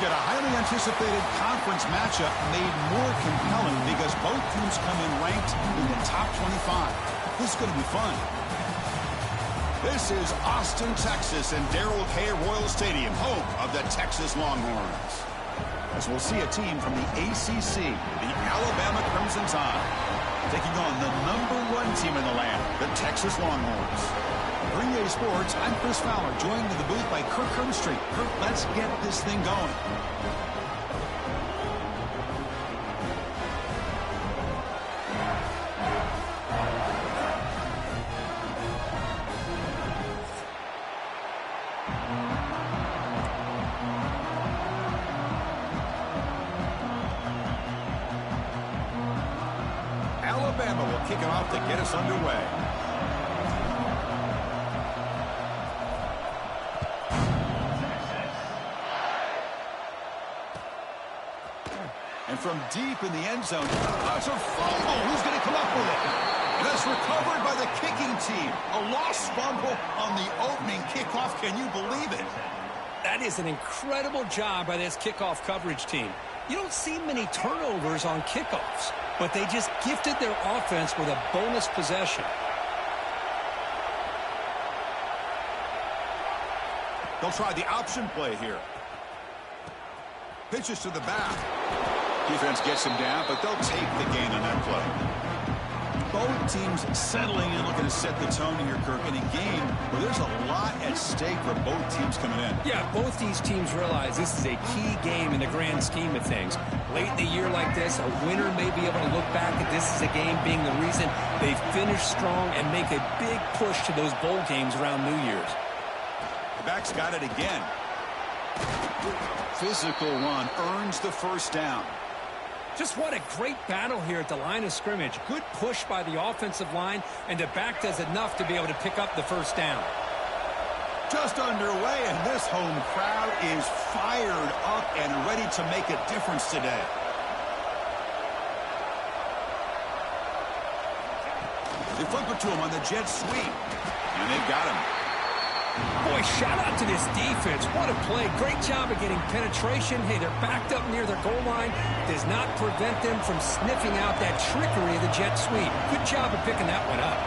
get a highly anticipated conference matchup made more compelling because both teams come in ranked in the top 25. This is going to be fun. This is Austin, Texas, and Darrell K. Royal Stadium, home of the Texas Longhorns. As we'll see a team from the ACC, the Alabama Crimson Tide, taking on the #1 team in the land, the Texas Longhorns. For EA Sports, I'm Chris Fowler, joined in the booth by Kirk Herbstreit. Kirk, let's get this thing going. Alabama will kick it off to get us underway. And from deep in the end zone, it's a fumble. Who's going to come up with it? And that's recovered by the kicking team. A lost fumble on the opening kickoff. Can you believe it? That is an incredible job by this kickoff coverage team. You don't see many turnovers on kickoffs, but they just gifted their offense with a bonus possession. They'll try the option play here. Pitches to the back. Defense gets him down, but they'll take the gain on that play. Both teams settling in, looking to set the tone here, Kirk, in a game where there's a lot at stake for both teams coming in. Yeah, both these teams realize this is a key game in the grand scheme of things. Late in the year like this, a winner may be able to look back at this as a game being the reason they finish strong and make a big push to those bowl games around New Year's. The back's got it again. Physical run earns the first down. Just what a great battle here at the line of scrimmage. Good push by the offensive line, and the back does enough to be able to pick up the first down. Just underway, and this home crowd is fired up and ready to make a difference today. They flip it to him on the jet sweep, and they've got him. Boy, shout out to this defense. What a play. Great job of getting penetration. Hey, they're backed up near their goal line. Does not prevent them from sniffing out that trickery of the jet sweep. Good job of picking that one up.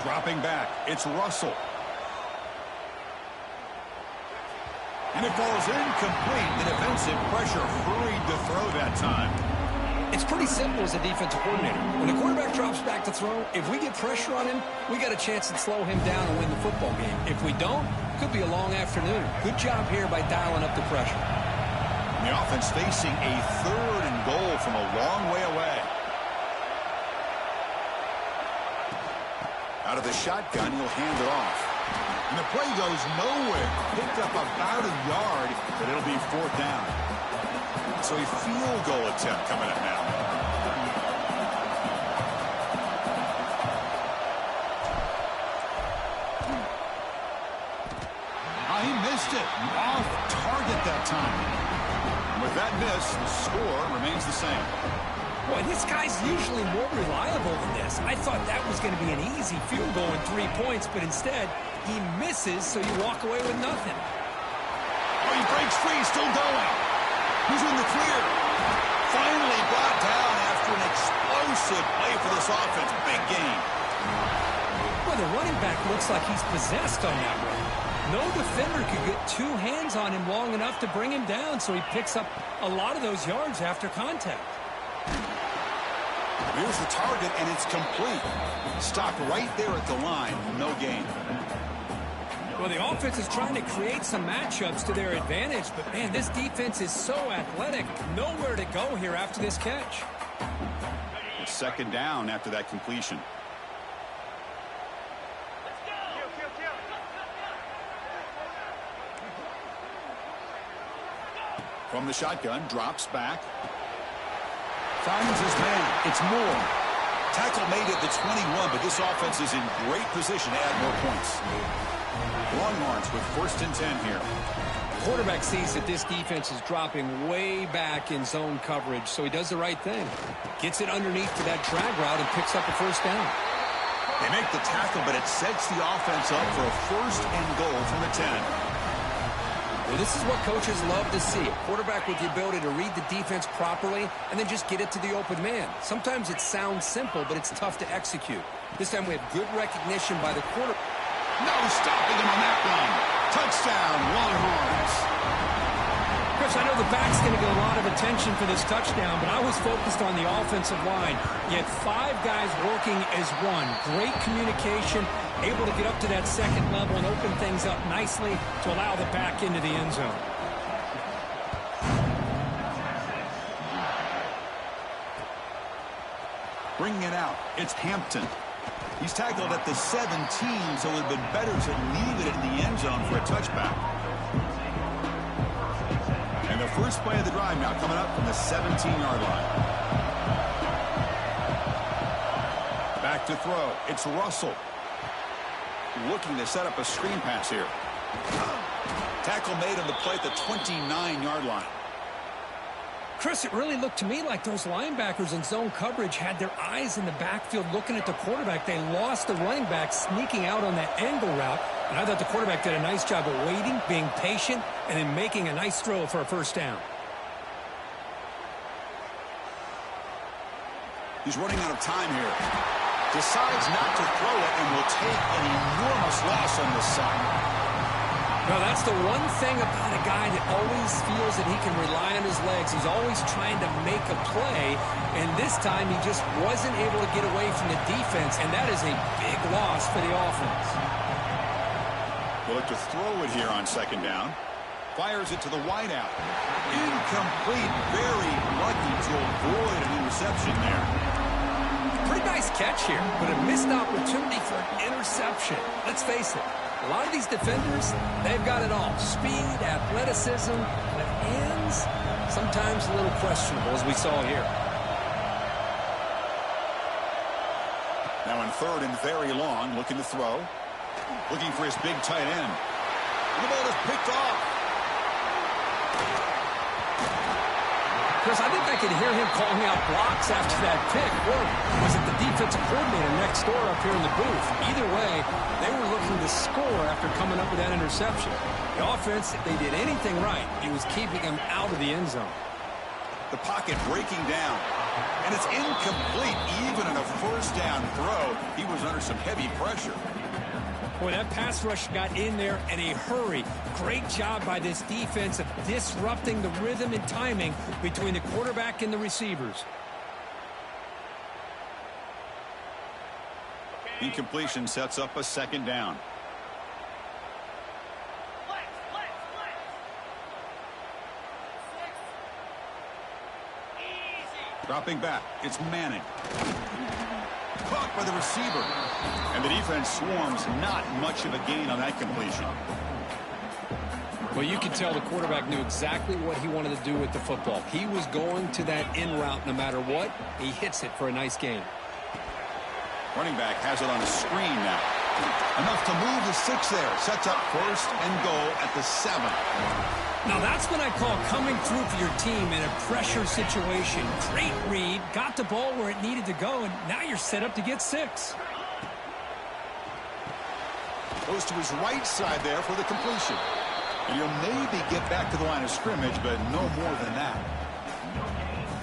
Dropping back, it's Russell. And it falls incomplete. The defensive pressure hurried to throw that time. It's pretty simple as a defensive coordinator. When the quarterback drops back to throw, if we get pressure on him, we got a chance to slow him down and win the football game. If we don't, it could be a long afternoon. Good job here by dialing up the pressure. And the offense facing a 3rd and goal from a long way away. Out of the shotgun, he'll hand it off. And the play goes nowhere. Picked up about a yard, but it'll be 4th down. So a field goal attempt coming up now. He missed it. Off target that time. And with that miss, the score remains the same. Boy, this guy's usually more reliable than this. I thought that was going to be an easy field goal and 3 points, but instead, he misses, so you walk away with nothing. Oh, he breaks free, still going. He's in the clear. Finally brought down after an explosive play for this offense. Big game. Well, the running back looks like he's possessed on that run. No defender could get 2 hands on him long enough to bring him down, so he picks up a lot of those yards after contact. Here's the target, and it's complete. Stopped right there at the line. No gain. Well, the offense is trying to create some matchups to their advantage, but, man, this defense is so athletic. Nowhere to go here after this catch. It's 2nd down after that completion. From the shotgun, drops back. Finds his man. It's Moore. Tackle made at the 21, but this offense is in great position to add more points. Longhorns with 1st and 10 here. quarterback sees that this defense is dropping way back in zone coverage, so he does the right thing. Gets it underneath to that drag route and picks up a first down. They make the tackle, but it sets the offense up for a first and goal from the 10. Well, this is what coaches love to see. A quarterback with the ability to read the defense properly and then just get it to the open man. Sometimes it sounds simple, but it's tough to execute. This time we have good recognition by the quarterback. No stopping him on that one. Touchdown, Longhorns. Chris, I know the back's going to get a lot of attention for this touchdown, but I was focused on the offensive line. You had 5 guys working as one. Great communication, able to get up to that second level and open things up nicely to allow the back into the end zone. Bringing it out, it's Hampton. He's tackled at the 17, so it would have been better to leave it in the end zone for a touchback. And the first play of the drive now coming up from the 17-yard line. Back to throw. It's Russell. Looking to set up a screen pass here. Tackle made on the play at the 29-yard line. Chris, it really looked to me like those linebackers in zone coverage had their eyes in the backfield looking at the quarterback. They lost the running back sneaking out on that angle route. And I thought the quarterback did a nice job of waiting, being patient, and then making a nice throw for a first down. He's running out of time here. Decides not to throw it and will take an enormous loss on this side. No, that's the one thing about a guy that always feels that he can rely on his legs. He's always trying to make a play, and this time he just wasn't able to get away from the defense, and that is a big loss for the offense. We'll look to throw it here on second down. Fires it to the wideout. Incomplete, very lucky to avoid an interception there. Pretty nice catch here, but a missed opportunity for an interception. Let's face it. A lot of these defenders, they've got it all. Speed, athleticism, but hands, sometimes a little questionable, as we saw here. Now in third and very long, looking to throw. Looking for his big tight end. And the ball is picked off. Chris, I think I could hear him calling out blocks after that pick. Or was it the defensive coordinator next door up here in the booth? Either way, they were looking to score after coming up with that interception. The offense, if they did anything right, it was keeping them out of the end zone. The pocket breaking down. And it's incomplete. Even in a first down throw, he was under some heavy pressure. Boy, that pass rush got in there in a hurry. Great job by this defense of disrupting the rhythm and timing between the quarterback and the receivers. Incompletion sets up a second down. Dropping back, it's Manning. Caught by the receiver. And the defense swarms, not much of a gain on that completion. Well, you could tell the quarterback knew exactly what he wanted to do with the football. He was going to that in route no matter what. He hits it for a nice gain. Running back has it on a screen now. Enough to move the 6 there. Sets up first and goal at the 7. Now that's what I call coming through for your team in a pressure situation. Great read, got the ball where it needed to go, and now you're set up to get 6. Goes to his right side there for the completion. And he'll maybe get back to the line of scrimmage, but no more than that.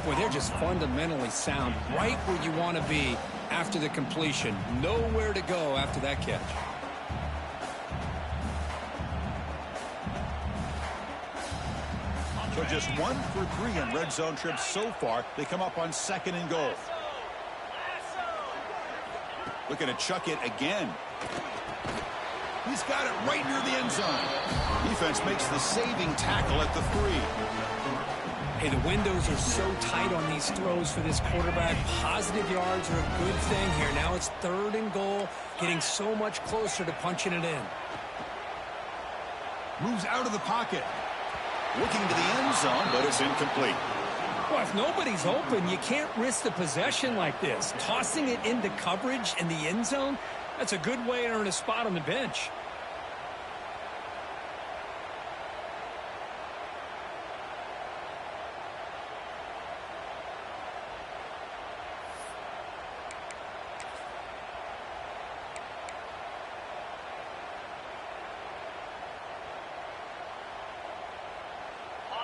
Boy, they're just fundamentally sound, right where you want to be after the completion. Nowhere to go after that catch. So just 1 for 3 on red zone trips so far. They come up on second and goal. Looking to chuck it again. He's got it right near the end zone. Defense makes the saving tackle at the 3. Hey, the windows are so tight on these throws for this quarterback. Positive yards are a good thing here. Now it's third and goal, getting so much closer to punching it in. Moves out of the pocket. Looking to the end zone, but it's incomplete. Well, if nobody's open, you can't risk the possession like this. Tossing it into coverage in the end zone, that's a good way to earn a spot on the bench.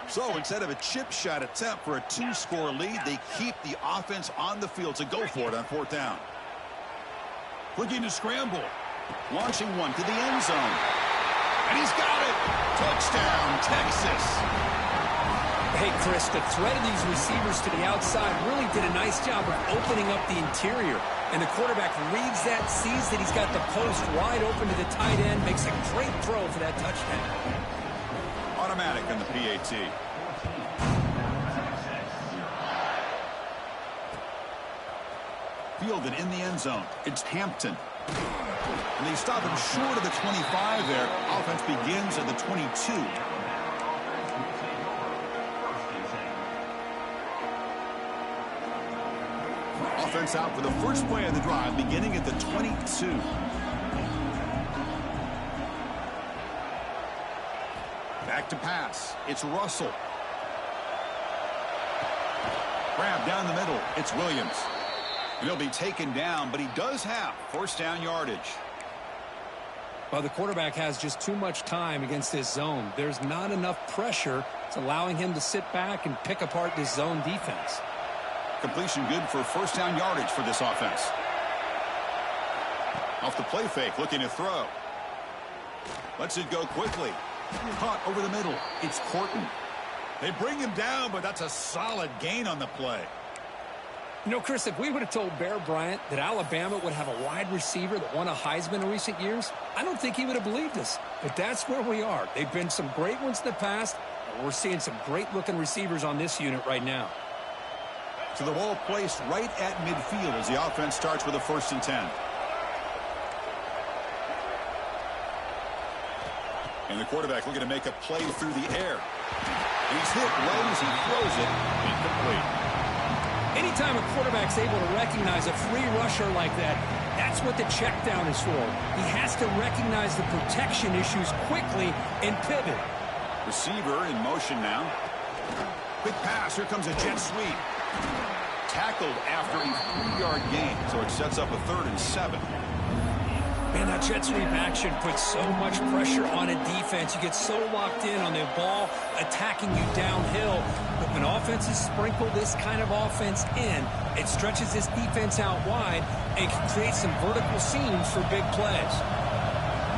So instead of a chip shot attempt for a 2-score lead, they keep the offense on the field to go for it on 4th down. Looking to scramble. Launching one to the end zone. And he's got it. Touchdown, Texas. Hey, Chris, the threat of these receivers to the outside really did a nice job of opening up the interior. And the quarterback reads that, sees that he's got the post wide open to the tight end, makes a great throw for that touchdown. Automatic on the PAT. Fielded in the end zone. It's Hampton. And they stop him short of the 25 there. Offense begins at the 22. Offense out for the first play of the drive, beginning at the 22. Back to pass. It's Russell. Grab down the middle. It's Williams. And he'll be taken down, but he does have 1st down yardage. Well, the quarterback has just too much time against this zone. There's not enough pressure. It's allowing him to sit back and pick apart this zone defense. Completion good for 1st down yardage for this offense. Off the play fake, looking to throw. Lets it go quickly. Caught over the middle. It's Corton. They bring him down, but that's a solid gain on the play. You know, Chris, if we would have told Bear Bryant that Alabama would have a wide receiver that won a Heisman in recent years, I don't think he would have believed us. But that's where we are. They've been some great ones in the past, and we're seeing some great-looking receivers on this unit right now. So the ball placed right at midfield as the offense starts with a 1st and 10. And the quarterback looking to make a play through the air. He's hit right as he throws it. Incomplete. Anytime a quarterback's able to recognize a free rusher like that, that's what the check down is for. He has to recognize the protection issues quickly and pivot. Receiver in motion now. Quick pass. Here comes a jet sweep. Tackled after a 3-yard gain, so it sets up a 3rd and 7. Man, that jet sweep action puts so much pressure on a defense. You get so locked in on the ball attacking you downhill. But when offenses sprinkle this kind of offense in, it stretches this defense out wide and can create some vertical seams for big plays.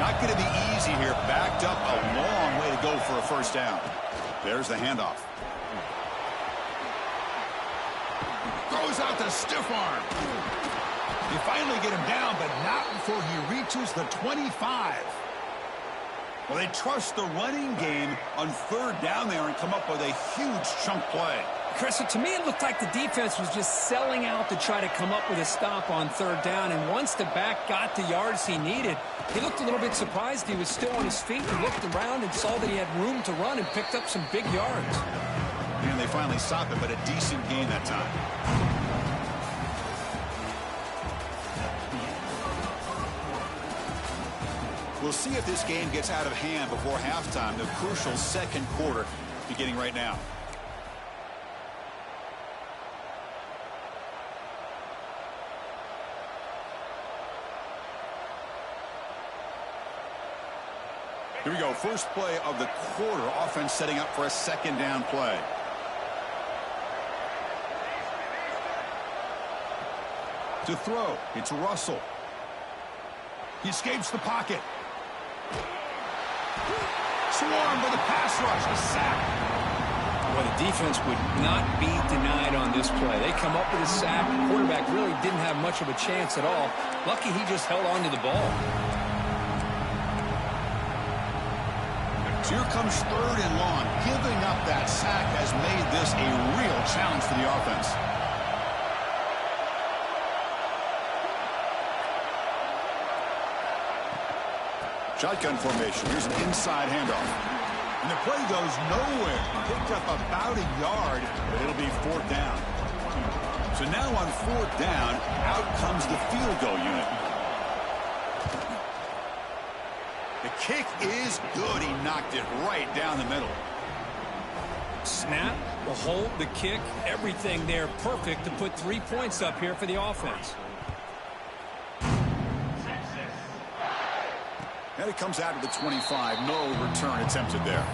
Not going to be easy here. Backed up a long way to go for a 1st down. There's the handoff. Throws out the stiff arm. You finally get him down, but not before he reaches the 25. Well, they trust the running game on 3rd down there and come up with a huge chunk play. Chris, to me, it looked like the defense was just selling out to try to come up with a stop on 3rd down. And once the back got the yards he needed, he looked a little bit surprised. He was still on his feet. He looked around and saw that he had room to run and picked up some big yards. And they finally stop it, but a decent gain that time. We'll see if this game gets out of hand before halftime. The crucial 2nd quarter beginning right now. Here we go. First play of the quarter. Offense setting up for a 2nd down play. To throw, it's Russell. He escapes the pocket. Swarmed by the pass rush. A sack. Well, the defense would not be denied on this play. They come up with a sack. The quarterback really didn't have much of a chance at all. Lucky he just held on to the ball. So here comes 3rd and long. Giving up that sack has made this a real challenge for the offense. Shotgun formation. Here's an inside handoff. And the play goes nowhere. Picked up about a yard, but it'll be 4th down. So now on 4th down, out comes the field goal unit. The kick is good. He knocked it right down the middle. Snap, the hold, the kick, everything there perfect to put 3 points up here for the offense. And it comes out to the 25. No return attempted there.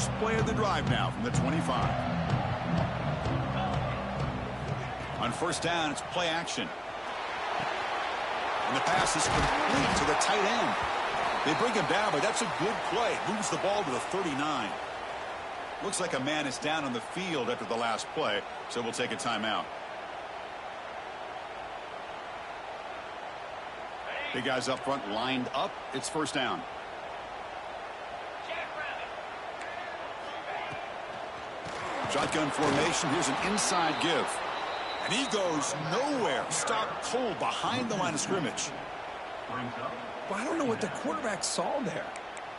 first play of the drive now from the 25. On first down, it's play action. And the pass is complete to the tight end. They bring him down, but that's a good play. Moves the ball to the 39. Looks like a man is down on the field after the last play, so we'll take a timeout. Big guys up front lined up. It's first down. Shotgun formation. Here's an inside give. And he goes nowhere. Stopped cold behind the line of scrimmage. Well, I don't know what the quarterback saw there.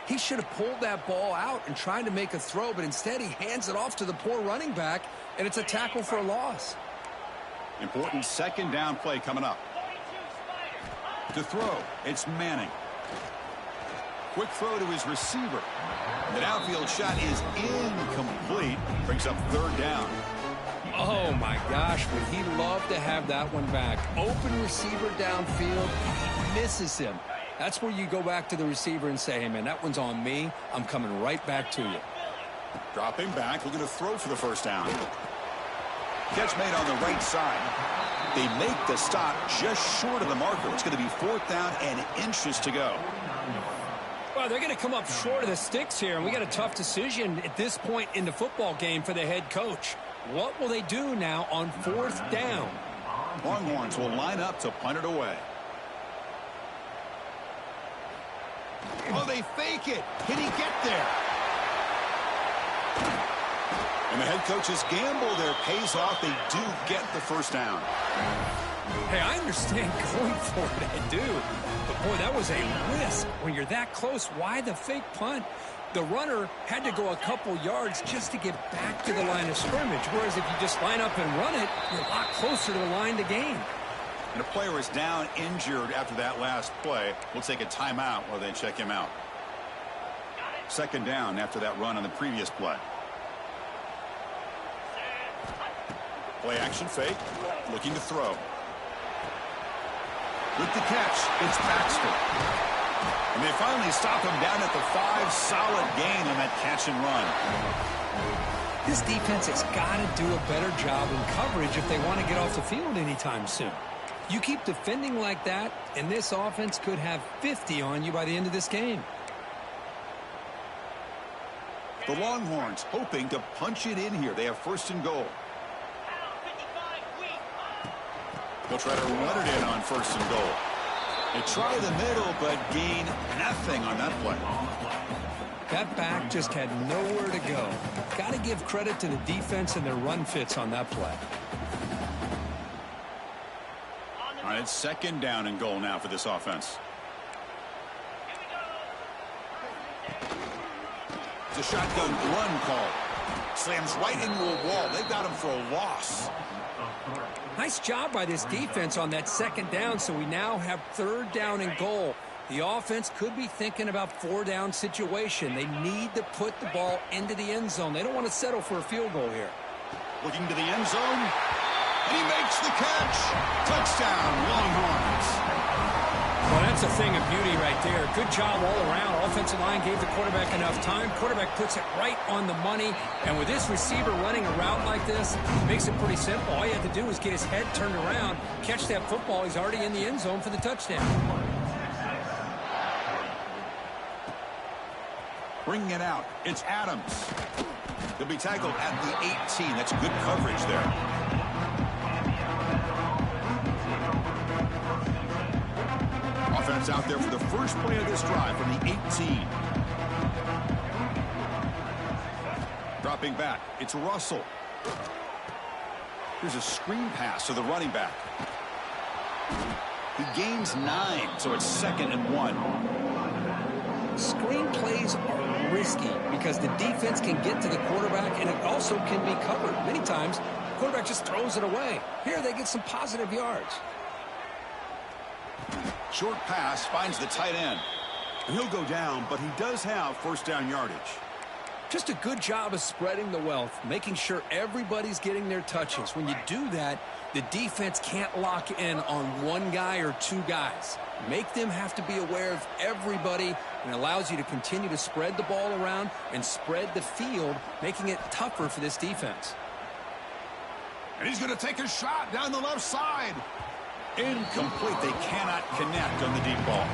He should have pulled that ball out and tried to make a throw, but instead he hands it off to the poor running back, and it's a tackle for a loss. Important second down play coming up. To throw, it's Manning. Quick throw to his receiver. The downfield shot is incomplete. Brings up third down. Oh, my gosh, would he love to have that one back. Open receiver downfield, he misses him. That's where you go back to the receiver and say, hey, man, that one's on me. I'm coming right back to you. Dropping back, looking to throw for the first down. Catch made on the right side. They make the stop just short of the marker. It's going to be fourth down and inches to go. Well, they're going to come up short of the sticks here, and we got a tough decision at this point in the football game for the head coach. What will they do now on fourth down? Longhorns will line up to punt it away. Oh, they fake it. Can he get there? And the head coach's gamble there pays off. They do get the first down. Hey, I understand going for it. I do. But, boy, that was a risk. When you're that close, why the fake punt? The runner had to go a couple yards just to get back to the line of scrimmage, whereas if you just line up and run it, you're a lot closer to the line to gain. And a player is down injured after that last play. We'll take a timeout while they check him out. Second down after that run on the previous play. Play action fake. Looking to throw. With the catch, it's Baxter. And they finally stop him down at the 5. Solid gain on that catch and run. This defense has got to do a better job in coverage if they want to get off the field anytime soon. You keep defending like that, and this offense could have 50 on you by the end of this game. The Longhorns hoping to punch it in here. They have first and goal. They'll try to run it in on first and goal. They try the middle, but gain nothing on that play. That back just had nowhere to go. Got to give credit to the defense and their run fits on that play. All right, it's second down and goal now for this offense. It's a shotgun run call. Slams right into a wall. They got him for a loss. Nice job by this defense on that second down, so we now have third down and goal. The offense could be thinking about 4-down situation. They need to put the ball into the end zone. They don't want to settle for a field goal here. Looking to the end zone. And he makes the catch. Touchdown, Longhorns. Well, that's a thing of beauty right there. Good job all around. Offensive line gave the quarterback enough time. Quarterback puts it right on the money. And with this receiver running a route like this, it makes it pretty simple. All you have to do is get his head turned around, catch that football. He's already in the end zone for the touchdown. Bringing it out. It's Adams. He'll be tackled at the 18. That's good coverage there. Offense out there for the first play of this drive from the 18. Dropping back. It's Russell. Here's a screen pass to the running back. He gains 9, so it's 2nd and 1. Screen plays are risky because the defense can get to the quarterback and it also can be covered. Many times, the quarterback just throws it away. Here they get some positive yards. Short pass finds the tight end. And he'll go down, but he does have first down yardage. Just a good job of spreading the wealth, making sure everybody's getting their touches. When you do that, the defense can't lock in on one guy or two guys. Make them have to be aware of everybody, and allows you to continue to spread the ball around and spread the field, making it tougher for this defense. And he's going to take a shot down the left side. Incomplete. They cannot connect on the deep ball.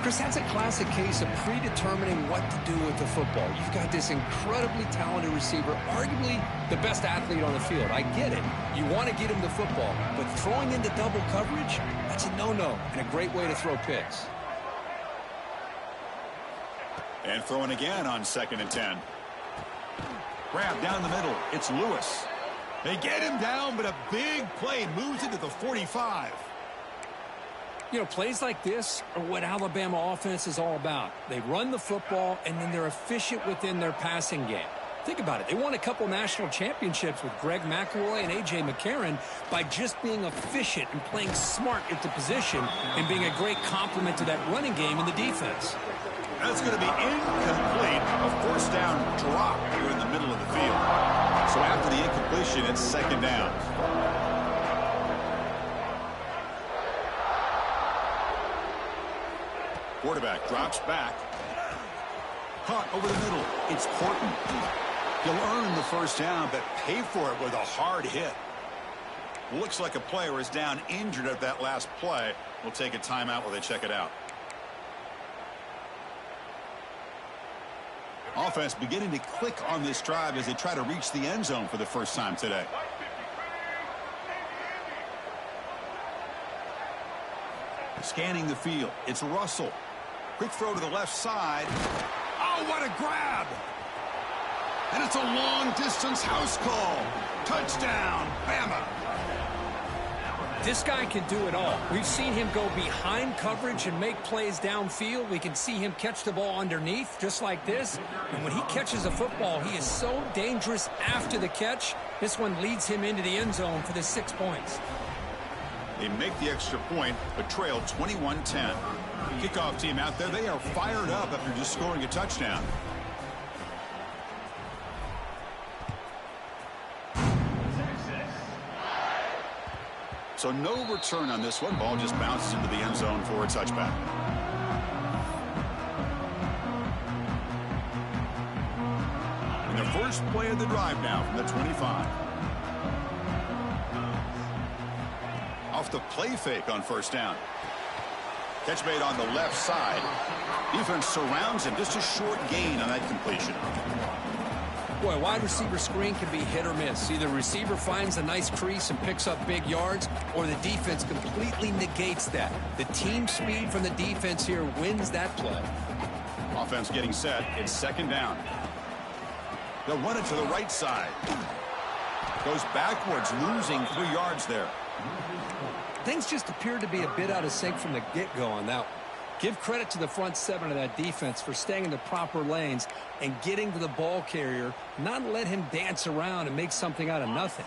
Chris, that's a classic case of predetermining what to do with the football. You've got this incredibly talented receiver, arguably the best athlete on the field. I get it. You want to get him the football, but throwing into double coverage, that's a no-no and a great way to throw picks. And throwing again on 2nd and 10. Grab down the middle. It's Lewis. They get him down, but a big play moves into the 45. You know, plays like this are what Alabama offense is all about. They run the football, and then they're efficient within their passing game. Think about it. They won a couple national championships with Greg McElroy and A.J. McCarron by just being efficient and playing smart at the position and being a great complement to that running game in the defense. That's going to be incomplete. A first down drop here in the middle of the field. So after the incompletion, it's 2nd down. Quarterback drops back. Caught over the middle. It's Horton. He'll earn the first down, but pay for it with a hard hit. Looks like a player is down injured at that last play. We'll take a timeout while they check it out. Offense beginning to click on this drive as they try to reach the end zone for the first time today. Scanning the field. It's Russell. Quick throw to the left side. Oh, what a grab! And it's a long-distance house call. Touchdown, Bama. This guy can do it all. We've seen him go behind coverage and make plays downfield. We can see him catch the ball underneath, just like this. And when he catches a football, he is so dangerous after the catch. This one leads him into the end zone for the 6 points. They make the extra point, but trail 21-10. Kickoff team out there, they are fired up after just scoring a touchdown. So no return on this one. Ball just bounces into the end zone for a touchback. And the first play of the drive now from the 25. Off the play fake on first down. Catch made on the left side. Defense surrounds him. Just a short gain on that completion. Boy, a wide receiver screen can be hit or miss. Either receiver finds a nice crease and picks up big yards, or the defense completely negates that. The team speed from the defense here wins that play. Offense getting set. It's 2nd down. They'll run it to the right side. Goes backwards, losing 3 yards there. Things just appeared to be a bit out of sync from the get-go on that one. Give credit to the front 7 of that defense for staying in the proper lanes and getting to the ball carrier, not let him dance around and make something out of nothing.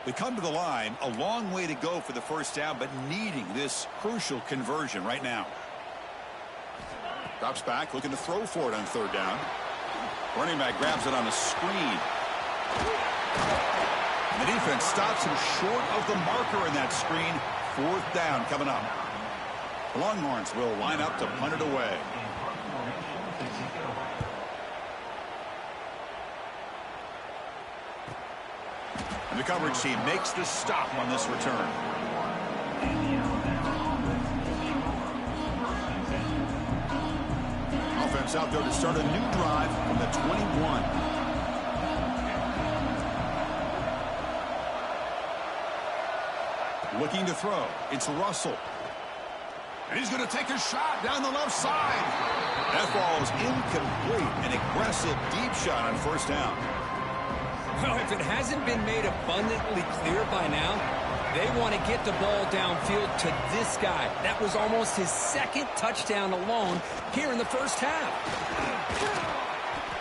They come to the line, a long way to go for the first down, but needing this crucial conversion right now. Drops back, looking to throw for it on 3rd down. Running back grabs it on a screen. The defense stops him short of the marker in that screen. 4th down coming up. The Longhorns will line up to punt it away. And the coverage team makes the stop on this return. Offense out there to start a new drive from the 21. Looking to throw. It's Russell. And he's going to take a shot down the left side. That ball is incomplete. An aggressive deep shot on first down. Well, if it hasn't been made abundantly clear by now, they want to get the ball downfield to this guy. That was almost his 2nd touchdown alone here in the first half.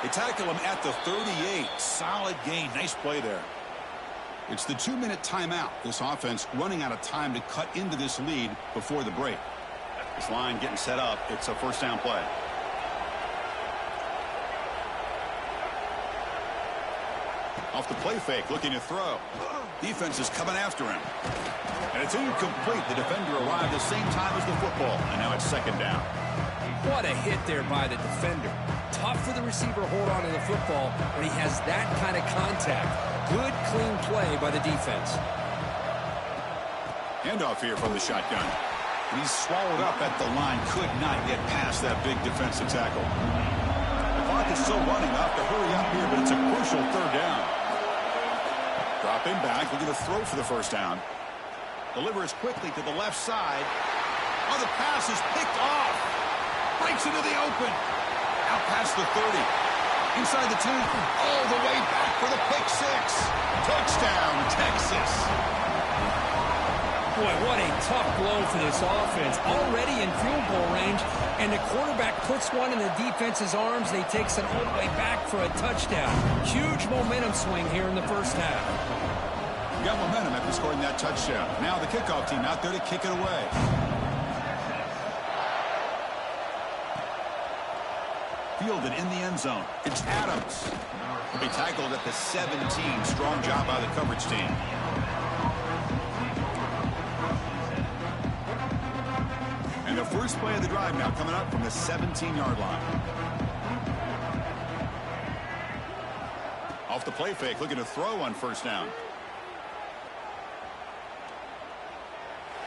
They tackle him at the 38. Solid gain. Nice play there. It's the 2-minute timeout. This offense running out of time to cut into this lead before the break. This line getting set up. It's a first down play. Off the play fake, looking to throw. Defense is coming after him. And it's incomplete. The defender arrived the same time as the football, and now it's second down. What a hit there by the defender. Tough for the receiver to hold on to the football when he has that kind of contact. Good, clean play by the defense. Handoff here from the shotgun. And he's swallowed up at the line. Could not get past that big defensive tackle. The clock is still running. Off to hurry up here, but it's a crucial third down. Dropping back, looking to throw for the first down. Delivers quickly to the left side. Oh, the pass is picked off. Breaks into the open. Out past the 30. Inside the 2. All the way back for the pick 6. Touchdown, Texas. Boy, what a tough blow for this offense. Already in field goal range, and the quarterback puts one in the defense's arms, and he takes it all the way back for a touchdown. Huge momentum swing here in the first half. Got momentum after scoring that touchdown. Now the kickoff team out there to kick it away. Fielded in the end zone. It's Adams. He'll be tackled at the 17. Strong job by the coverage team. And the first play of the drive now coming up from the 17-yard line. Off the play fake, looking to throw on first down.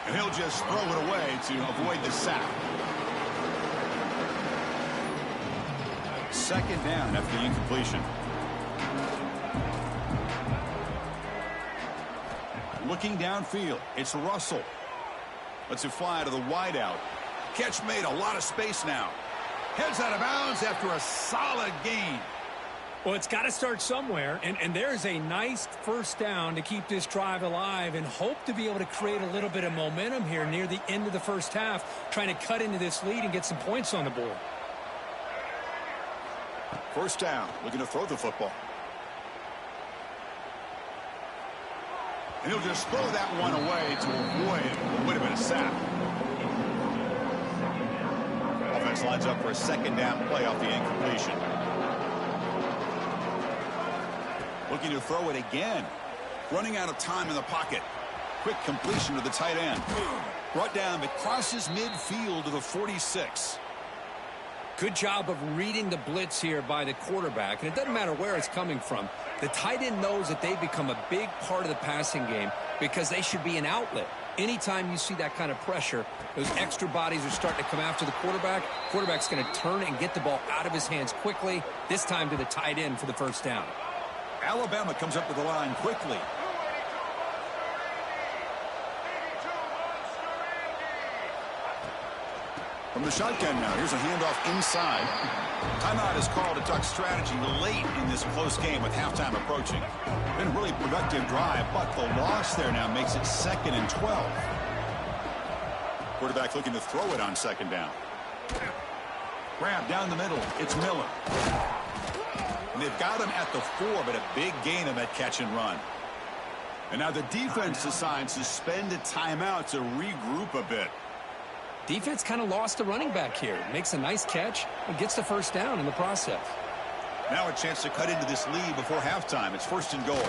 And he'll just throw it away to avoid the sack. Second down after the incompletion. Looking downfield, it's Russell. Lets it fly to the wideout. Catch made, a lot of space now. Heads out of bounds after a solid gain. Well, it's got to start somewhere, and there's a nice first down to keep this drive alive and hope to be able to create a little bit of momentum here near the end of the first half, trying to cut into this lead and get some points on the board. First down, looking to throw the football. And he'll just throw that one away to avoid what would have been a sack. Offense lines up for a second down play off the incompletion. Looking to throw it again. Running out of time in the pocket. Quick completion to the tight end. Brought down, but crosses midfield to the 46. Good job of reading the blitz here by the quarterback, and it doesn't matter where it's coming from. The tight end knows that they become a big part of the passing game because they should be an outlet. Anytime you see that kind of pressure, those extra bodies are starting to come after the quarterback. Quarterback's going to turn and get the ball out of his hands quickly, this time to the tight end for the first down. Alabama comes up to the line quickly. From the shotgun now, here's a handoff inside. Timeout is called to talk strategy late in this close game with halftime approaching. Been a really productive drive, but the loss there now makes it 2nd and 12. Quarterback looking to throw it on second down. Grab down the middle. It's Miller. And they've got him at the 4, but a big gain of that catch and run. And now the defense decides to spend a timeout to regroup a bit. Defense kind of lost the running back here. Makes a nice catch and gets the first down in the process. Now a chance to cut into this lead before halftime. It's 1st and goal.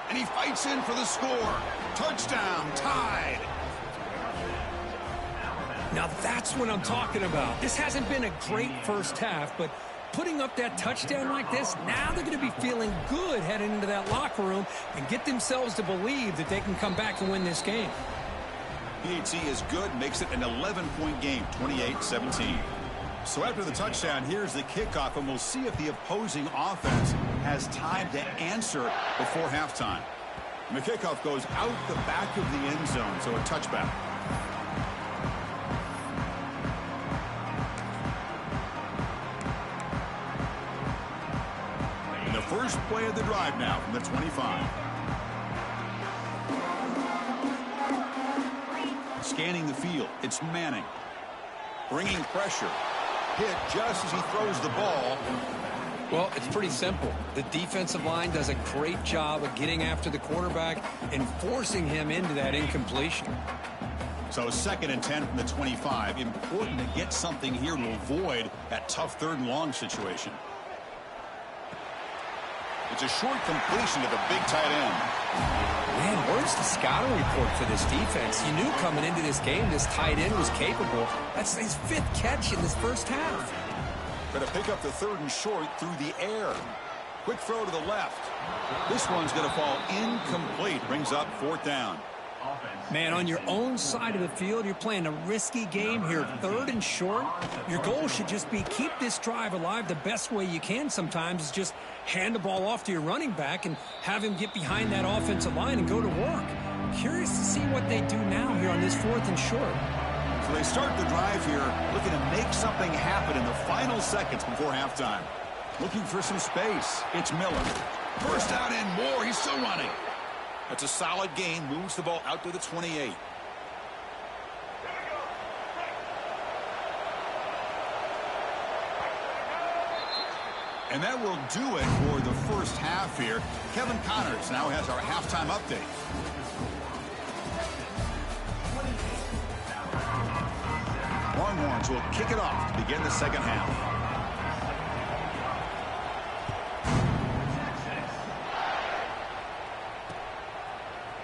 And he fights in for the score. Touchdown, tied. Now that's what I'm talking about. This hasn't been a great first half, but putting up that touchdown like this, now they're going to be feeling good heading into that locker room and get themselves to believe that they can come back and win this game. PAT is good, makes it an 11-point game, 28-17. So after the touchdown, here's the kickoff, and we'll see if the opposing offense has time to answer before halftime. And the kickoff goes out the back of the end zone, so a touchback. And the first play of the drive now from the 25. Scanning the field, it's Manning. Bringing pressure. Hit just as he throws the ball. Well, it's pretty simple. The defensive line does a great job of getting after the quarterback and forcing him into that incompletion. So 2nd and 10 from the 25. Important to get something here to avoid that tough 3rd and long situation. It's a short completion to the big tight end. Man, where's the scouting report for this defense? You knew coming into this game this tight end was capable. That's his 5th catch in this first half. Going to pick up the 3rd and short through the air. Quick throw to the left. This one's going to fall incomplete. Brings up 4th down. Man, on your own side of the field, you're playing a risky game here. 3rd and short. Your goal should just be keep this drive alive the best way you can sometimes is just hand the ball off to your running back and have him get behind that offensive line and go to work. Curious to see what they do now here on this 4th and short. So they start the drive here looking to make something happen in the final seconds before halftime. Looking for some space. It's Miller. First down and more. He's still running. That's a solid gain. Moves the ball out to the 28. And that will do it for the first half here. Kevin Connors now has our halftime update. Longhorns will kick it off to begin the second half.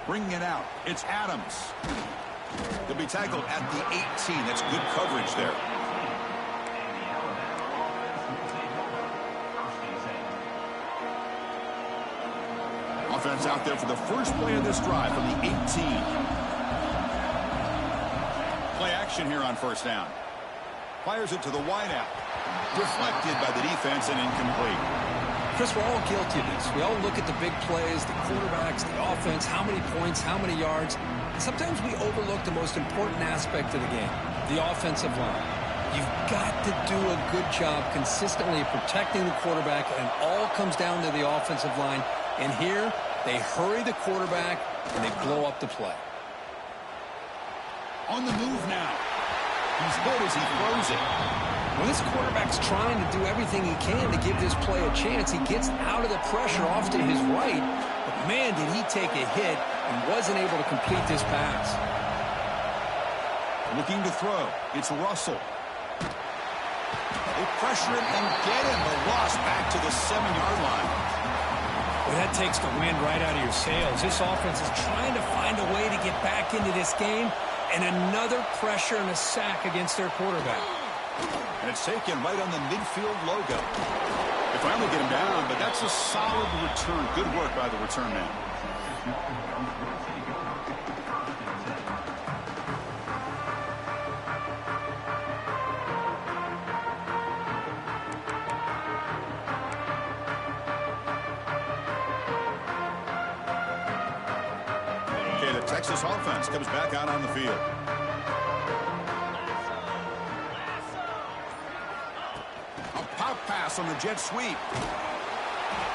Bringing it out, it's Adams. He'll be tackled at the 18. That's good coverage there. Offense out there for the first play of this drive from the 18. Play action here on first down. Fires it to the wideout. Deflected by the defense and incomplete. Chris, we're all guilty of this. We all look at the big plays, the quarterbacks, the offense, how many points, how many yards. Sometimes we overlook the most important aspect of the game, the offensive line. You've got to do a good job consistently protecting the quarterback, and it all comes down to the offensive line. And here, they hurry the quarterback, and they blow up the play. On the move now. He's hit as he throws it. When this quarterback's trying to do everything he can to give this play a chance, he gets out of the pressure off to his right. But, man, did he take a hit and wasn't able to complete this pass. Looking to throw. It's Russell. They pressure him and get him. The loss back to the 7-yard line. Well, that takes the wind right out of your sails. This offense is trying to find a way to get back into this game, and another pressure and a sack against their quarterback. And it's taken right on the midfield logo. They finally get him down, but that's a solid return. Good work by the return man. Okay, the Texas offense comes back out on the field. Pass on the jet sweep.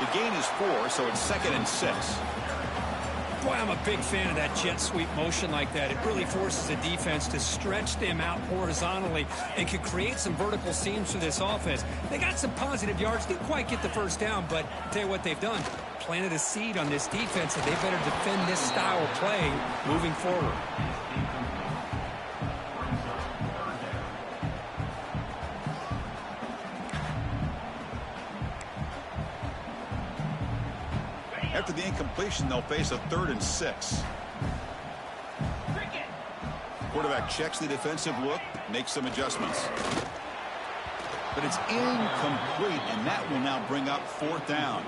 The gain is 4, so it's 2nd and 6. Boy, I'm a big fan of that jet sweep motion like that. It really forces the defense to stretch them out horizontally and can create some vertical seams for this offense. They got some positive yards. Didn't quite get the first down, but I'll tell you what they've done. Planted a seed on this defense, and they better defend this style of play moving forward. After the incompletion, they'll face a 3rd and 6. Quarterback checks the defensive look, makes some adjustments. But it's incomplete, and that will now bring up 4th down.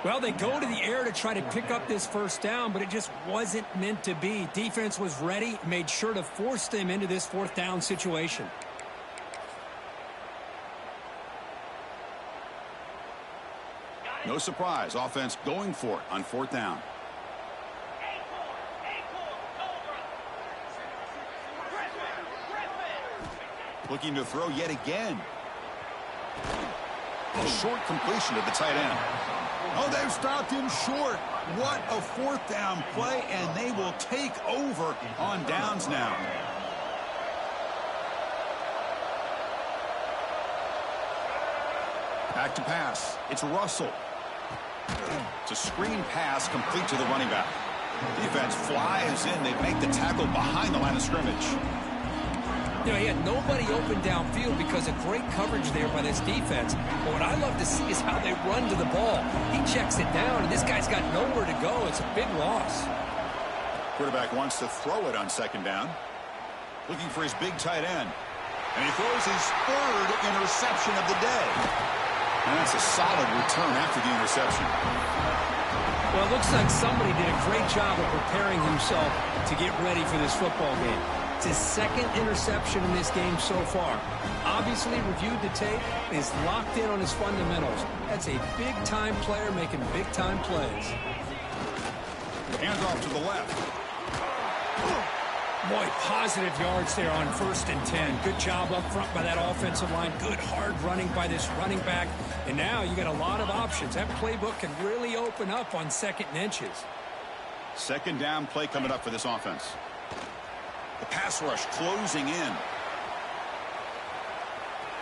Well, they go to the air to try to pick up this first down, but it just wasn't meant to be. Defense was ready, made sure to force them into this 4th down situation. No surprise, offense going for it on 4th down. Looking to throw yet again. A short completion to the tight end. Oh, they've stopped him short. What a 4th down play, and they will take over on downs now. Back to pass. It's Russell. It's a screen pass complete to the running back. Defense flies in. They make the tackle behind the line of scrimmage. You know, he had nobody open downfield because of great coverage there by this defense. But what I love to see is how they run to the ball. He checks it down, and this guy's got nowhere to go. It's a big loss. Quarterback wants to throw it on second down. Looking for his big tight end. And he throws his third interception of the day. And that's a solid return after the interception. Well, it looks like somebody did a great job of preparing himself to get ready for this football game. It's his second interception in this game so far. Obviously reviewed the tape, is locked in on his fundamentals. That's a big-time player making big-time plays. Hands off to the left. Boy, positive yards there on 1st and 10. Good job up front by that offensive line. Good hard running by this running back. And now you got a lot of options. That playbook can really open up on 2nd and inches. Second down play coming up for this offense. The pass rush closing in.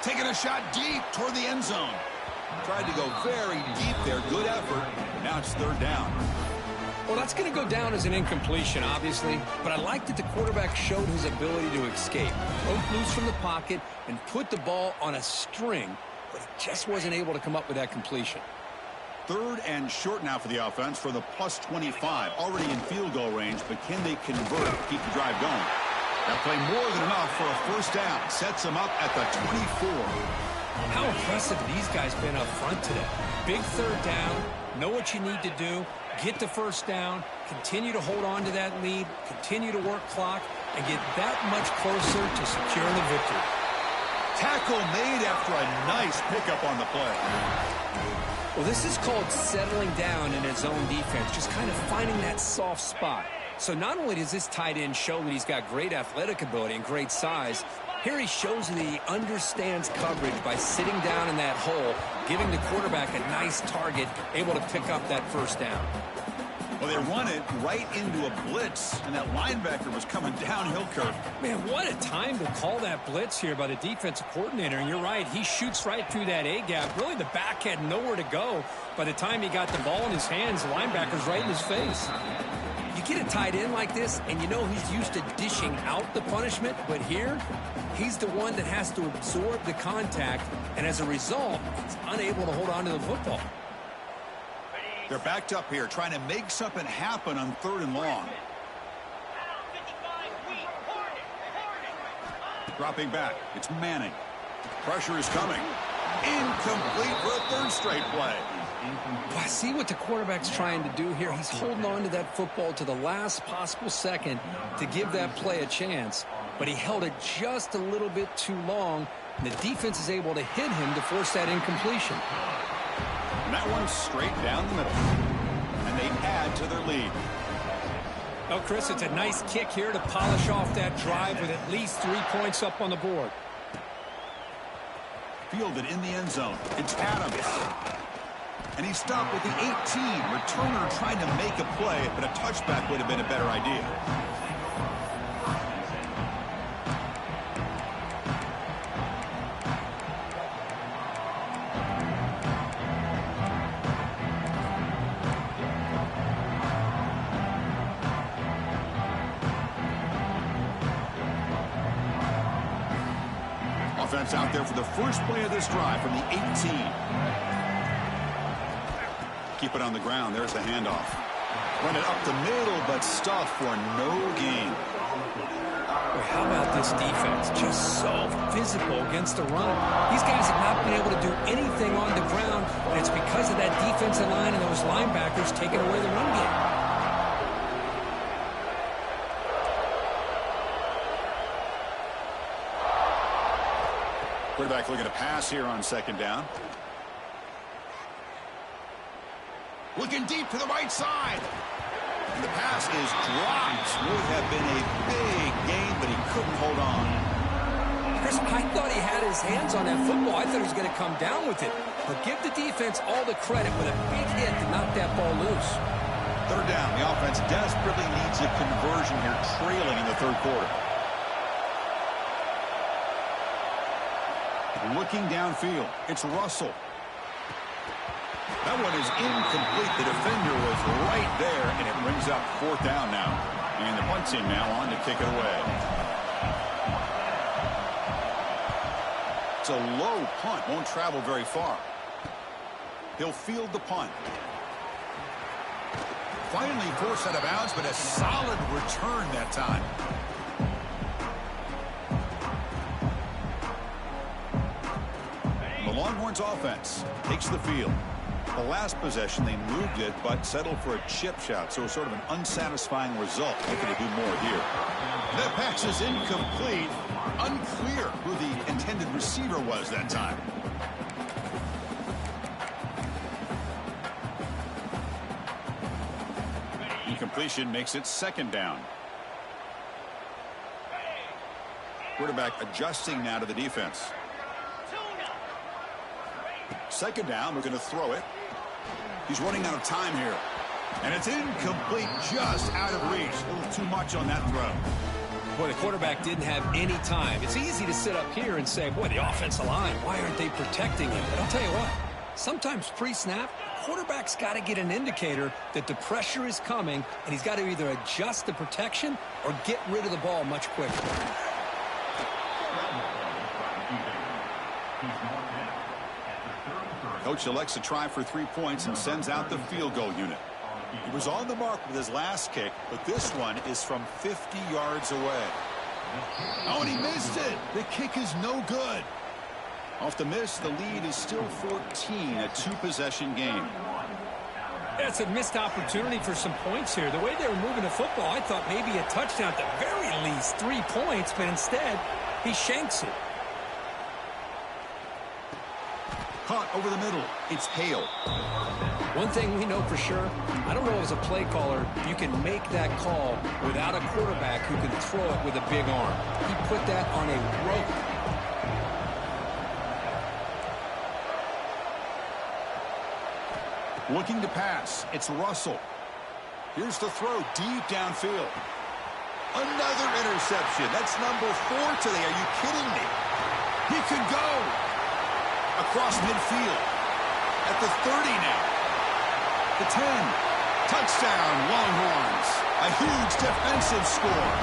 Taking a shot deep toward the end zone. Tried to go very deep there. Good effort. Now it's 3rd down. Well, that's going to go down as an incompletion, obviously, but I like that the quarterback showed his ability to escape. Broke loose from the pocket and put the ball on a string, but he just wasn't able to come up with that completion. 3rd and short now for the offense for the plus 25. Already in field goal range, but can they convert, keep the drive going? That play more than enough for a 1st down. Sets them up at the 24. How impressive have these guys been up front today? Big 3rd down, know what you need to do. Get the 1st down, continue to hold on to that lead, continue to work clock, and get that much closer to securing the victory. Tackle made after a nice pickup on the play. Well, this is called settling down in his own defense, just kind of finding that soft spot. So not only does this tight end show that he's got great athletic ability and great size, here he shows that he understands coverage by sitting down in that hole, giving the quarterback a nice target, able to pick up that 1st down. Well, they run it right into a blitz, and that linebacker was coming downhill, Kirk. Man, what a time to call that blitz here by the defensive coordinator. And you're right, he shoots right through that A-gap. Really, the back had nowhere to go. By the time he got the ball in his hands, the linebacker's right in his face. You get a tight end like this, and you know he's used to dishing out the punishment, but here, he's the one that has to absorb the contact, and as a result, he's unable to hold on to the football. They're backed up here, trying to make something happen on 3rd and long. Dropping back, it's Manning. Pressure is coming. Incomplete for a 3rd straight play. Well, I see what the quarterback's trying to do here. He's holding on to that football to the last possible second to give that play a chance. But he held it just a little bit too long, and the defense is able to hit him to force that incompletion. And that one's straight down the middle. And they add to their lead. Oh, Chris, it's a nice kick here to polish off that drive with at least 3 points up on the board. Fielded in the end zone. It's Adams. And he stopped with the 18. Returner trying to make a play, but a touchback would have been a better idea. Offense out there for the first play of this drive from the 18. Keep it on the ground. There's the handoff. Run it up the middle, but stuffed for no gain. How about this defense? Just so physical against the run. These guys have not been able to do anything on the ground, and it's because of that defensive line and those linebackers taking away the run game. Quarterback looking to pass here on 2nd down. Looking deep to the right side. And the pass is dropped. Would have been a big gain, but he couldn't hold on. Chris, I thought he had his hands on that football. I thought he was going to come down with it. But give the defense all the credit with a big hit to knock that ball loose. 3rd down. The offense desperately needs a conversion here, trailing in the 3rd quarter. Looking downfield. It's Russell. That one is incomplete. The defender was right there, and it brings up 4th down now. And the punt team now on to kick it away. It's a low punt. Won't travel very far. He'll field the punt. Finally forced out of bounds, but a solid return that time. The Longhorns offense takes the field. The last possession, they moved it, but settled for a chip shot, so sort of an unsatisfying result. Looking to do more here. That pass is incomplete. Unclear who the intended receiver was that time. Incompletion makes it second down. Quarterback adjusting now to the defense. Second down, we're going to throw it. He's running out of time here. And it's incomplete, just out of reach. A little too much on that throw. Boy, the quarterback didn't have any time. It's easy to sit up here and say, boy, the offensive line, why aren't they protecting him? But I'll tell you what, sometimes pre-snap, quarterback's got to get an indicator that the pressure is coming, and he's got to either adjust the protection or get rid of the ball much quicker. Coach elects to try for 3 points and sends out the field goal unit. He was on the mark with his last kick, but this one is from 50 yards away. Oh, and he missed it. The kick is no good. Off the miss, the lead is still 14, a two-possession game. That's a missed opportunity for some points here. The way they were moving the football, I thought maybe a touchdown, at the very least 3 points, but instead, he shanks it. Caught over the middle. It's Hale. One thing we know for sure, I don't know as a play caller, you can make that call without a quarterback who can throw it with a big arm. He put that on a rope. Looking to pass. It's Russell. Here's the throw deep downfield. Another interception. That's number 4 today. Are you kidding me? He could go across midfield. At the 30 now. The 10. Touchdown, Longhorns. A huge defensive score.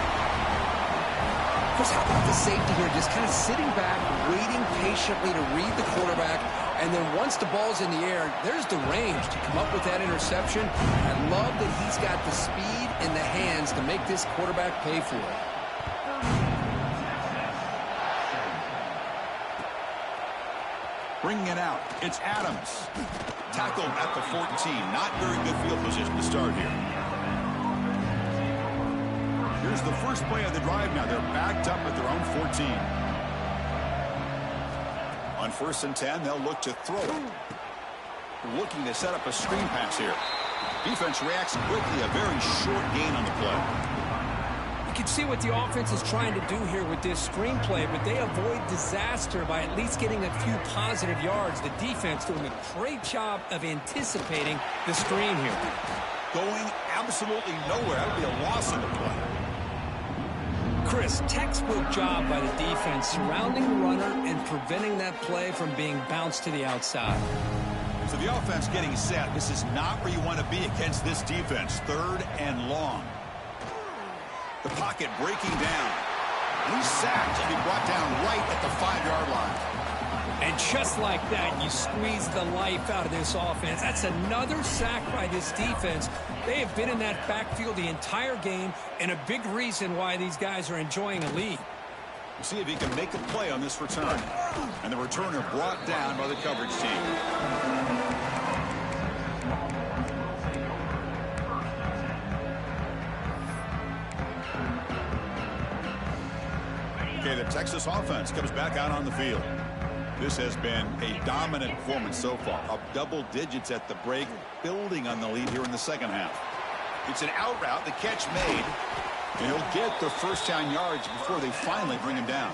Chris, how about the safety here? Just kind of sitting back, waiting patiently to read the quarterback. And then once the ball's in the air, there's the range to come up with that interception. I love that he's got the speed in the hands to make this quarterback pay for it. Bringing it out. It's Adams. Tackled at the 14. Not very good field position to start here. Here's the first play of the drive now. They're backed up at their own 14. On 1st and 10, they'll look to throw it. They're looking to set up a screen pass here. Defense reacts quickly. A very short gain on the play. You can see what the offense is trying to do here with this screenplay, but they avoid disaster by at least getting a few positive yards. The defense doing a great job of anticipating the screen here. Going absolutely nowhere. That would be a loss in the play. Chris, textbook job by the defense surrounding the runner and preventing that play from being bounced to the outside. So the offense getting set. This is not where you want to be against this defense. 3rd and long. The pocket breaking down. And he's sacked. He'll be brought down right at the 5-yard line. And just like that, you squeeze the life out of this offense. That's another sack by this defense. They have been in that backfield the entire game, and a big reason why these guys are enjoying a lead. We'll see if he can make a play on this return. And the returner brought down by the coverage team. Okay, the Texas offense comes back out on the field. This has been a dominant performance so far. Up double digits at the break, building on the lead here in the second half. It's an out route, the catch made, and he'll get the first down yards before they finally bring him down.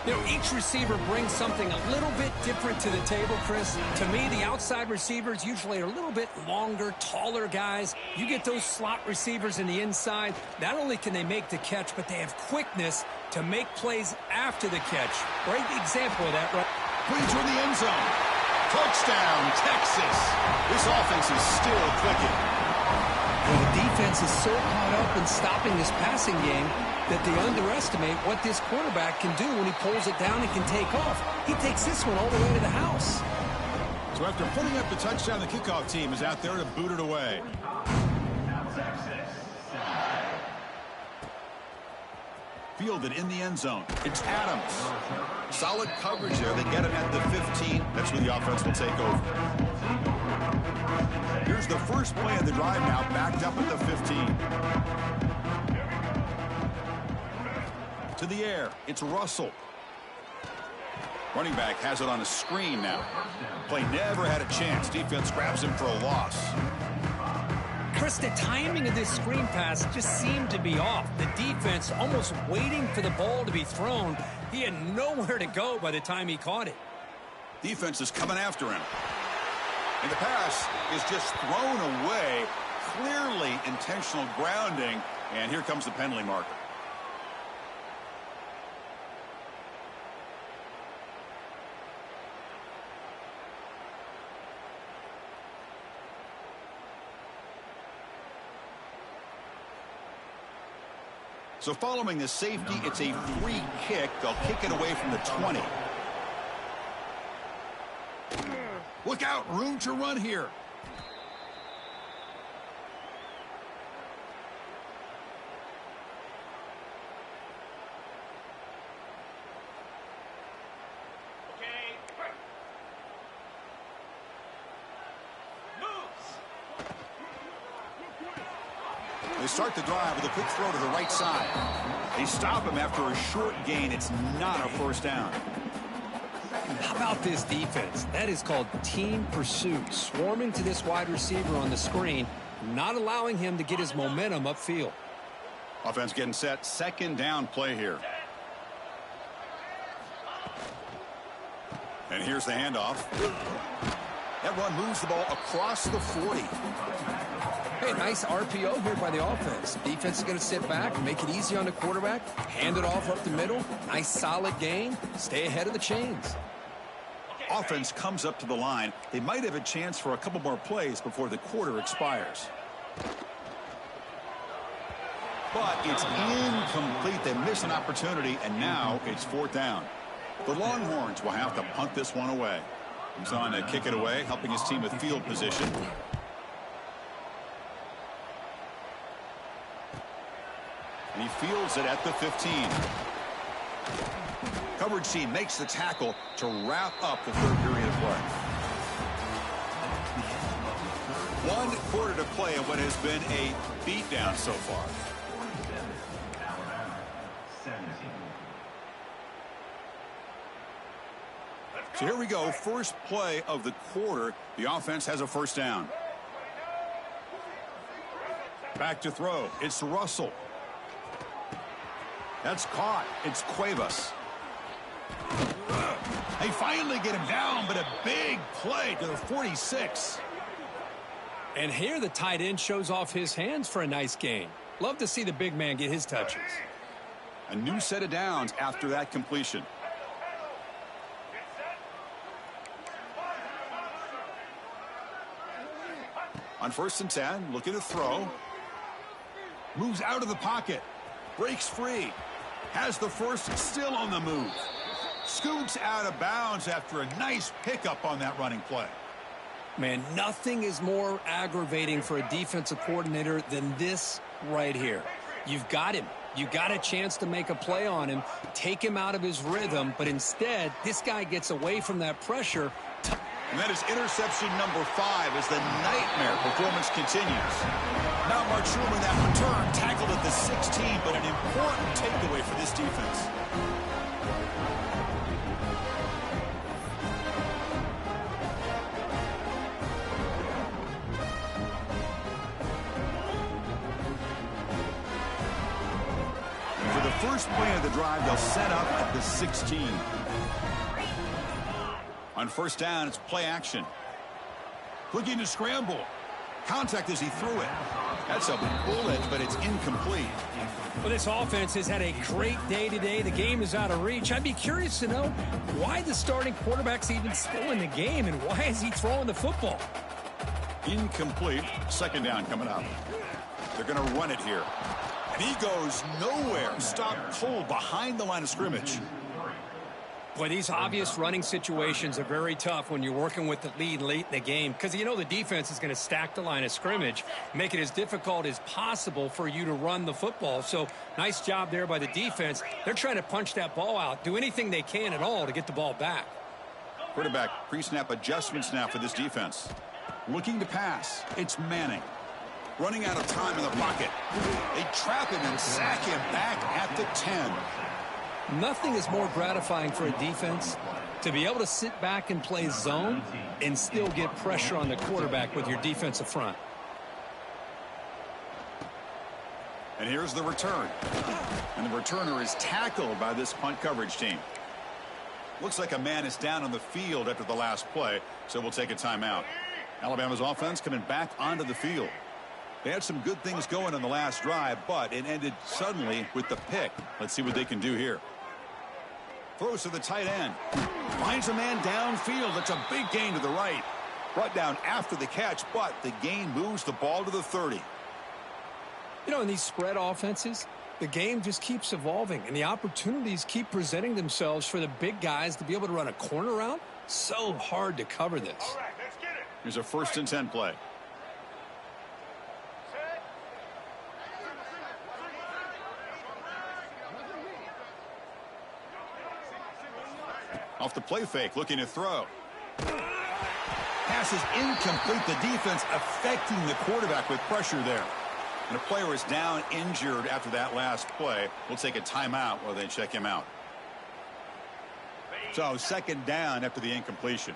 You know, each receiver brings something a little bit different to the table, Chris. To me, the outside receivers usually are a little bit longer, taller guys. You get those slot receivers in the inside, not only can they make the catch, but they have quickness to make plays after the catch. Great example of that, right? Brings her in the end zone. Touchdown, Texas. This offense is still clicking. Well, the defense is so caught up in stopping this passing game that they underestimate what this quarterback can do when he pulls it down and can take off. He takes this one all the way to the house. So after putting up the touchdown, the kickoff team is out there to boot it away. Fielded in the end zone. It's Adams. Solid coverage there. They get him at the 15. That's where the offense will take over. Here's the first play of the drive now, backed up at the 15. To the air. It's Russell. Running back has it on a screen now. Play never had a chance. Defense grabs him for a loss. Chris, the timing of this screen pass just seemed to be off. The defense almost waiting for the ball to be thrown. He had nowhere to go by the time he caught it. Defense is coming after him. And the pass is just thrown away. Clearly intentional grounding. And here comes the penalty marker. So following the safety, it's a free kick. They'll kick it away from the 20. Look out, room to run here. They start the drive with a quick throw to the right side. They stop him after a short gain. It's not a first down. How about this defense? That is called team pursuit. Swarming to this wide receiver on the screen, not allowing him to get his momentum upfield. Offense getting set. Second down play here. And here's the handoff. That run moves the ball across the 40. Hey, nice RPO here by the offense. Defense is going to sit back, make it easy on the quarterback, hand it off up the middle. Nice solid gain. Stay ahead of the chains. Offense comes up to the line. They might have a chance for a couple more plays before the quarter expires. But it's incomplete. They miss an opportunity, and now it's fourth down. The Longhorns will have to punt this one away. He's on to kick it away, helping his team with field position. And he fields it at the 15. Coverage team makes the tackle to wrap up the third period of play. 1 quarter to play in what has been a beatdown so far. So here we go. First play of the quarter. The offense has a first down. Back to throw. It's Russell. That's caught. It's Cuevas. They finally get him down, but a big play to the 46. And here the tight end shows off his hands for a nice gain. Love to see the big man get his touches. A new set of downs after that completion. On 1st and 10, looking to throw. Moves out of the pocket. Breaks free. Has the first, still on the move. Scoots out of bounds after a nice pickup on that running play. Man, nothing is more aggravating for a defensive coordinator than this right here. You've got him. You got a chance to make a play on him, take him out of his rhythm, but instead, this guy gets away from that pressure. And that is interception number 5 as the nightmare performance continues. Not much room in that return, tackled at the 16, but an important takeaway for this defense. For the first play of the drive, they'll set up at the 16. On 1st down, it's play action. Looking to scramble. Contact as he threw it. That's a bullet, but it's incomplete. Well, this offense has had a great day today. The game is out of reach. I'd be curious to know why the starting quarterback's even still in the game, and why is he throwing the football? Incomplete. 2nd down coming up. They're going to run it here. And he goes nowhere. Stopped cold behind the line of scrimmage. Boy, these obvious running situations are very tough when you're working with the lead late in the game because you know the defense is going to stack the line of scrimmage, make it as difficult as possible for you to run the football. So nice job there by the defense. They're trying to punch that ball out, do anything they can at all to get the ball back. Quarterback pre-snap adjustments now for this defense. Looking to pass. It's Manning. Running out of time in the pocket. They trap him and sack him back at the 10. Nothing is more gratifying for a defense to be able to sit back and play zone and still get pressure on the quarterback with your defensive front. And here's the return. And the returner is tackled by this punt coverage team. Looks like a man is down on the field after the last play, so we'll take a timeout. Alabama's offense coming back onto the field. They had some good things going on the last drive, but it ended suddenly with the pick. Let's see what they can do here. Throws to the tight end. Finds a man downfield. That's a big gain to the right. Brought down after the catch, but the gain moves the ball to the 30. You know, in these spread offenses, the game just keeps evolving, and the opportunities keep presenting themselves for the big guys to be able to run a corner route. So hard to cover this. All right, let's get it. Here's a 1st and 10 play. Off the play fake, looking to throw. Pass is incomplete. The defense affecting the quarterback with pressure there. And a player is down injured after that last play. We'll take a timeout while they check him out. So 2nd down after the incompletion.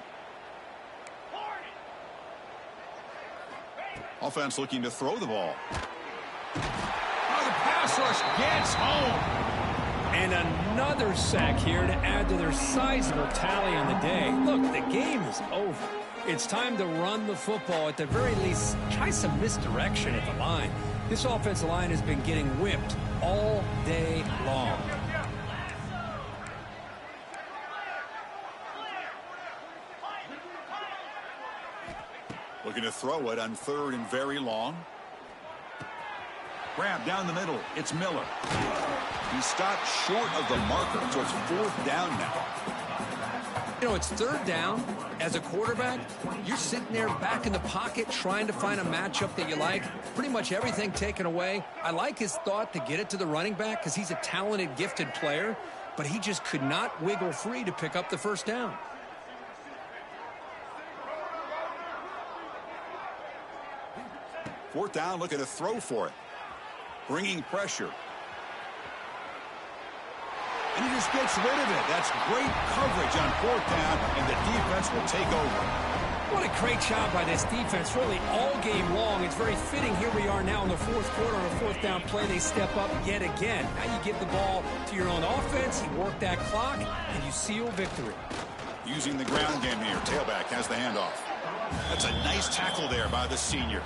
Offense looking to throw the ball. Oh, the pass rush gets home. And another sack here to add to their sizable tally on the day. Look, the game is over. It's time to run the football. At the very least, try some misdirection at the line. This offensive line has been getting whipped all day long. Looking to throw it on 3rd and very long. Grab down the middle. It's Miller. He stopped short of the marker, so it's 4th down now. You know, it's 3rd down. As a quarterback, you're sitting there back in the pocket trying to find a matchup that you like. Pretty much everything taken away. I like his thought to get it to the running back because he's a talented, gifted player, but he just could not wiggle free to pick up the 1st down. Fourth down, looking to throw for it. Bringing pressure. And he just gets rid of it. That's great coverage on 4th down, and the defense will take over. What a great job by this defense, really all game long. It's very fitting. Here we are now in the 4th quarter on a 4th down play. They step up yet again. Now you give the ball to your own offense, you work that clock, and you seal victory. Using the ground game here. Tailback has the handoff. That's a nice tackle there by the senior.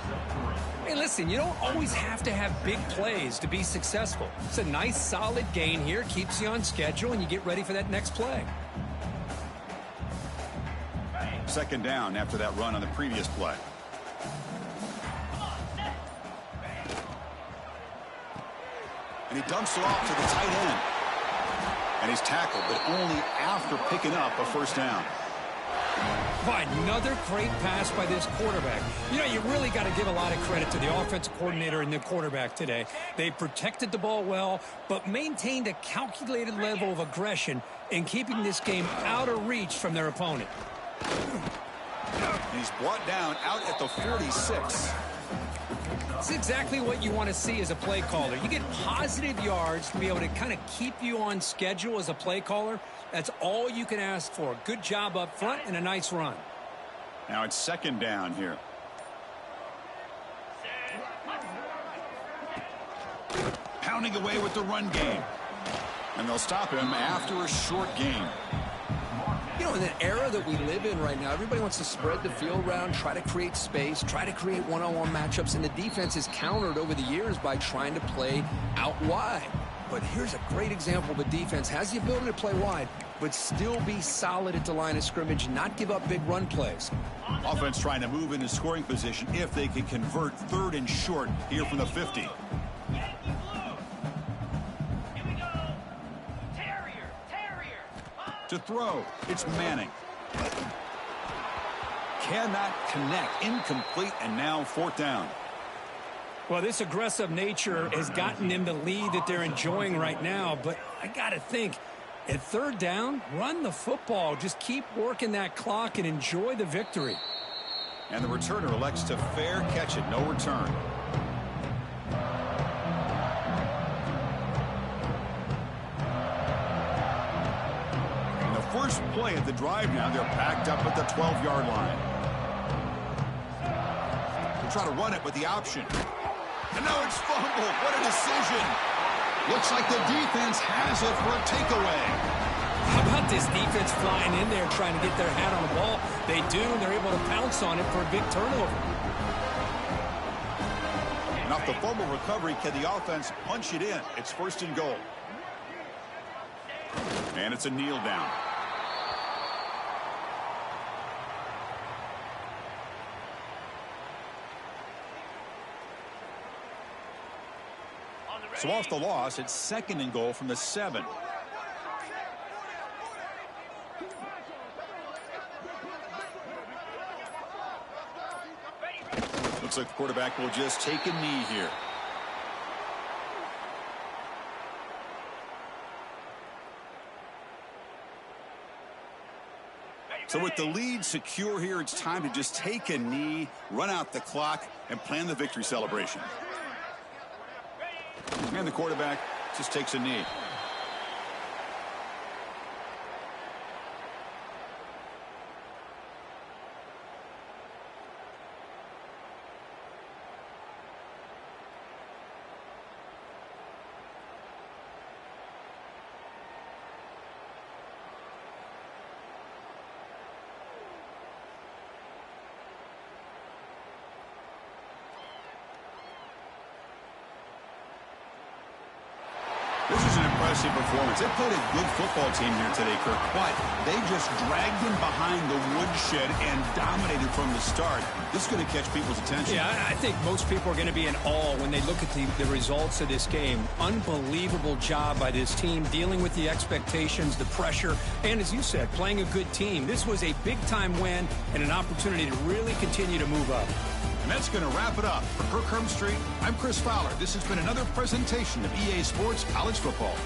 Hey, listen, you don't always have to have big plays to be successful. It's a nice, solid gain here. Keeps you on schedule, and you get ready for that next play. 2nd down after that run on the previous play. And he dumps it off to the tight end. And he's tackled, but only after picking up a 1st down. Another great pass by this quarterback. You know, you really got to give a lot of credit to the offensive coordinator and the quarterback today. They protected the ball well, but maintained a calculated level of aggression in keeping this game out of reach from their opponent. And he's brought down out at the 46. It's exactly what you want to see as a play caller. You get positive yards to be able to kind of keep you on schedule as a play caller. That's all you can ask for. Good job up front and a nice run. Now it's 2nd down here. Pounding away with the run game. And they'll stop him after a short game. You know, in the era that we live in right now, everybody wants to spread the field around, try to create space, try to create one-on-one matchups, and the defense is countered over the years by trying to play out wide. but here's a great example of a defense has the ability to play wide, but still be solid at the line of scrimmage and not give up big run plays. Offense trying to move into scoring position if they can convert 3rd and short here from the 50. To throw, it's Manning. Cannot connect, incomplete, and now 4th down. Well, this aggressive nature has gotten them the lead that they're enjoying right now, but I got to think, at 3rd down, run the football. Just keep working that clock and enjoy the victory. And the returner elects to fair catch it, no return. And the first play of the drive now, they're backed up at the 12-yard line. They'll try to run it with the option. And now it's fumbled. What a decision. Looks like the defense has it for a takeaway. How about this defense flying in there trying to get their hat on the ball? They do, and they're able to pounce on it for a big turnover. And off the fumble recovery, can the offense punch it in? It's 1st and goal. And it's a kneel down. So off the loss, it's 2nd and goal from the 7. Looks like the quarterback will just take a knee here. So with the lead secure here, it's time to just take a knee, run out the clock, and plan the victory celebration. And the quarterback just takes a knee. This is an impressive performance. They played a good football team here today, Kirk, but they just dragged them behind the woodshed and dominated from the start. This is going to catch people's attention. Yeah, I think most people are going to be in awe when they look at the results of this game. Unbelievable job by this team dealing with the expectations, the pressure, and as you said, playing a good team. This was a big-time win and an opportunity to really continue to move up. And that's going to wrap it up. For Kirk Herbstreit, I'm Chris Fowler. This has been another presentation of EA Sports College Football.